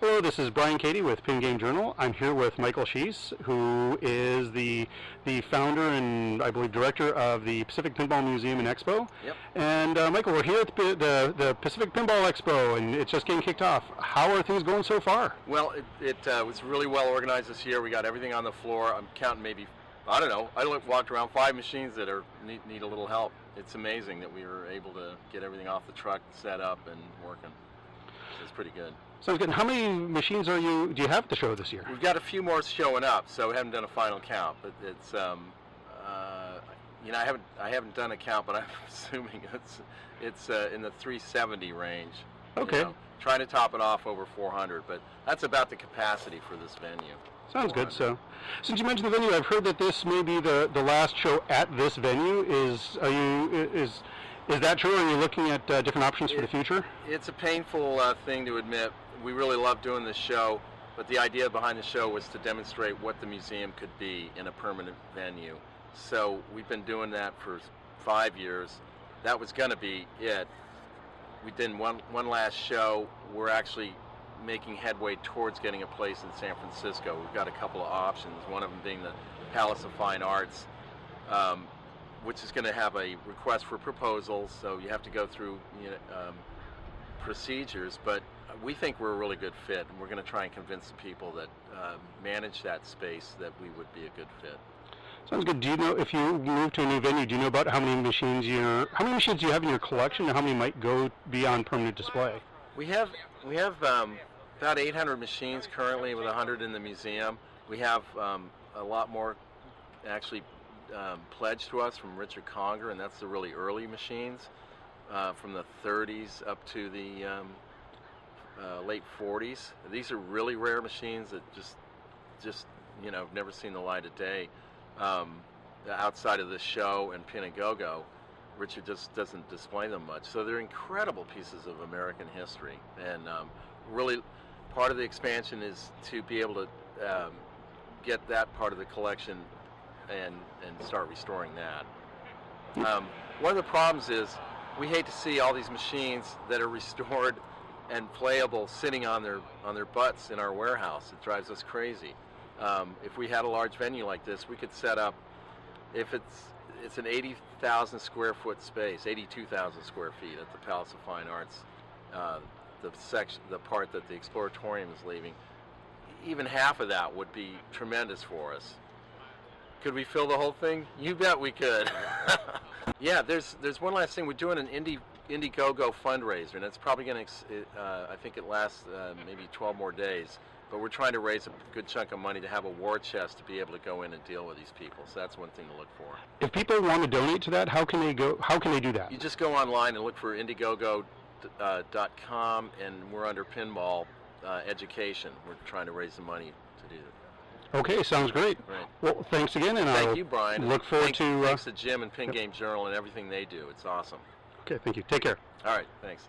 Hello, this is Brian Cady with Pin Game Journal. I'm here with Michael Scheiss, who is the founder and I believe director of the Pacific Pinball Museum and Expo. Yep. And Michael, we're here at the Pacific Pinball Expo, and it's just getting kicked off. How are things going so far? Well, it was really well organized this year. We got everything on the floor. I'm counting maybe, I don't know, I walked around 5 machines that need a little help. It's amazing that we were able to get everything off the truck, set up, and working. So it's pretty good. Sounds good. How many machines do you have at the show this year? We've got a few more showing up, so we haven't done a final count. But it's, I haven't done a count, but I'm assuming it's in the 370 range. Okay. You know, trying to top it off over 400, but that's about the capacity for this venue. Sounds good. So, since you mentioned the venue, I've heard that this may be the last show at this venue. Is that true? Or are you looking at different options for the future? It's a painful thing to admit. We really love doing this show, but the idea behind the show was to demonstrate what the museum could be in a permanent venue. So we've been doing that for 5 years. That was going to be it. We did one last show. We're actually making headway towards getting a place in San Francisco. We've got a couple of options, one of them being the Palace of Fine Arts, which is going to have a request for proposals, so you have to go through procedures, but we think we're a really good fit, and we're going to try and convince the people that manage that space that we would be a good fit. Sounds good. Do you know, if you move to a new venue, do you know about how many machines do you have in your collection, and how many might go be on permanent display? We have about 800 machines currently, with 100 in the museum. We have a lot more actually pledged to us from Richard Conger, and that's the really early machines from the 30s up to the late 40s. These are really rare machines that just have never seen the light of day outside of this show and Pin and Go-Go. Richard just doesn't display them much, so they're incredible pieces of American history, and really part of the expansion is to be able to get that part of the collection and start restoring that. One of the problems is we hate to see all these machines that are restored and playable sitting on their butts in our warehouse. It drives us crazy. If we had a large venue like this, we could set up, if it's an 80,000 square foot space, 82,000 square feet at the Palace of Fine Arts, the part that the Exploratorium is leaving, even half of that would be tremendous for us. Could we fill the whole thing? You bet we could. Yeah, there's one last thing. We're doing an Indiegogo fundraiser, and it's probably going to, I think it lasts maybe 12 more days. But we're trying to raise a good chunk of money to have a war chest to be able to go in and deal with these people. So that's one thing to look for. If people want to donate to that, how can they do that? You just go online and look for Indiegogo.com, and we're under Pinball Education. We're trying to raise the money to do that. Okay, sounds great. Right. Well, thanks again, and thank you, Brian. Look forward thanks to Jim and Pin Game Journal and everything they do. It's awesome. Okay, thank you. Take care. All right, thanks.